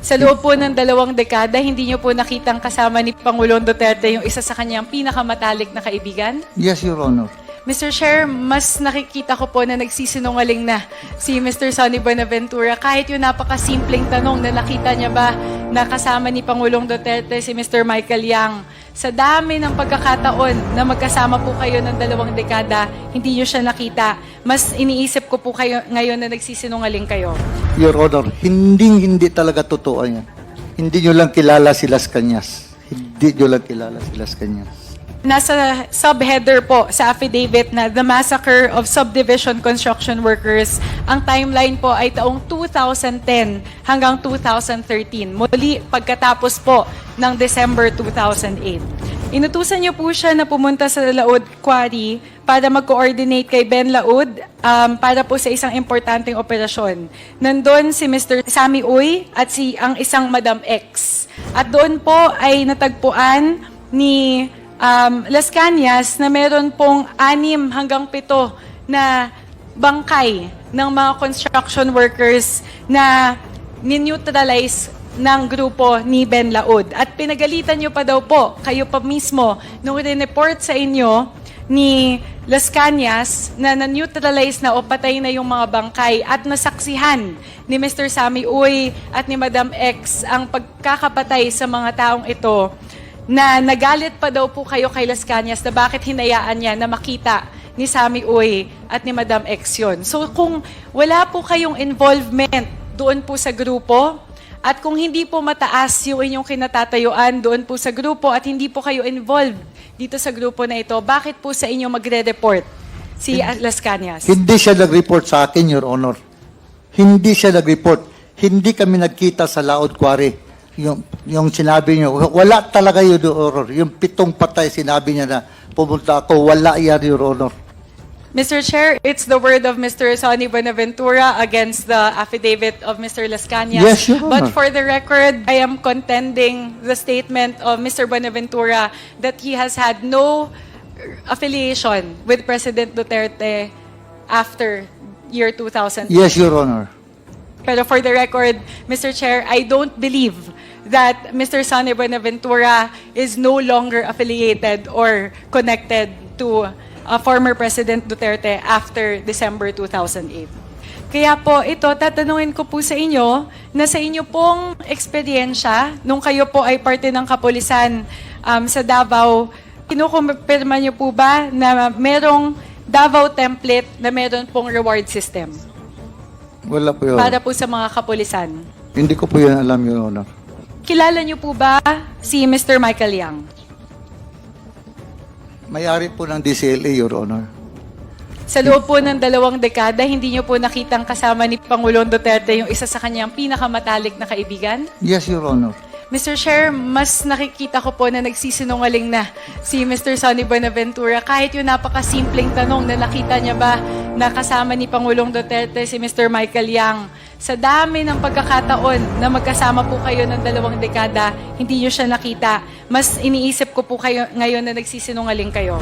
Sa loob po ng 2 dekada, hindi niyo po nakitang kasama ni Pangulong Duterte yung isa sa kanyang pinakamatalik na kaibigan? Yes, Your Honor. Mr. Chair, mas nakikita ko po na nagsisinungaling na si Mr. Sonny Buenaventura kahit yung napakasimpleng tanong na nakita niya ba na kasama ni Pangulong Duterte si Mr. Michael Yang. Sa dami ng pagkakataon na magkasama po kayo ng 2 dekada, hindi niyo siya nakita. Mas iniisip ko po kayo ngayon na nagsisinungaling kayo. Your Honor, hindi talaga totoo yan. Hindi nyo lang kilala si Las Cañas. Hindi nyo lang kilala si Las Cañas. Nasa subheader po sa affidavit na the massacre of subdivision construction workers, ang timeline po ay taong 2010 hanggang 2013. Muli pagkatapos po ng December 2008. Inutusan niyo po siya na pumunta sa Laud Quarry para mag-coordinate kay Ben Laud para po sa isang importanteng operasyon. Nandun si Mr. Sammy Uy at ang isang Madam X. At doon po ay natagpuan ni Las Cañas na meron pong 6 hanggang 7 na bangkay ng mga construction workers na nineutralize ng grupo ni Ben Laud. At pinagalitan nyo pa daw po, kayo pa mismo, nung rineport sa inyo ni Las Cañas na na-neutralize na o patay na yung mga bangkay at nasaksihan ni Mr. Sammy Uy at ni Madam X ang pagkakapatay sa mga taong ito, na nagalit pa daw po kayo kay Las Cañas na bakit hinayaan niya na makita ni Sammy Uy at ni Madam X yun. So kung wala po kayong involvement doon po sa grupo, at kung hindi po mataas yung inyong kinatatayuan doon po sa grupo at hindi po kayo involved dito sa grupo na ito, bakit po sa inyo magre-report si Las Cañas? Hindi siya nag-report sa akin, Your Honor. Hindi siya nag-report. Hindi kami nagkita sa Laod Quarry. Yung sinabi niyo, wala talaga yun, Your Honor. Yung 7 patay, sinabi niya na pumunta ako, wala yan, Your Honor. Mr. Chair, it's the word of Mr. Sonny Buenaventura against the affidavit of Mr. Las Cañas. Yes, Your Honor. But for the record, I am contending the statement of Mr. Buenaventura that he has had no affiliation with President Duterte after year 2000. Yes, Your Honor. Pero for the record, Mr. Chair, I don't believe that Mr. Sonny Buenaventura is no longer affiliated or connected to former President Duterte after December 2008. Kaya po ito, tatanungin ko po sa inyo na sa inyo pong eksperyensya, nung kayo po ay parte ng kapulisan sa Davao, kinukumpirma niyo po ba na merong Davao template na meron pong reward system? Wala po yun. Para po sa mga kapulisan. Hindi ko po yun alam, Your Honor. Kilala niyo po ba si Mr. Michael Yang? May-ari po ng DCLA, Your Honor. Sa loob po ng 2 dekada, hindi niyo po nakitang kasama ni Pangulong Duterte yung isa sa kanyang pinakamatalik na kaibigan? Yes, Your Honor. Mr. Chair, mas nakikita ko po na nagsisinungaling na si Mr. Sonny Buenaventura kahit yung napakasimpleng tanong na nakita niya ba na kasama ni Pangulong Duterte si Mr. Michael Yang. Sa dami ng pagkakataon na magkasama po kayo ng 2 dekada, hindi niyo siya nakita. Mas iniisip ko po kayo ngayon na nagsisinungaling kayo.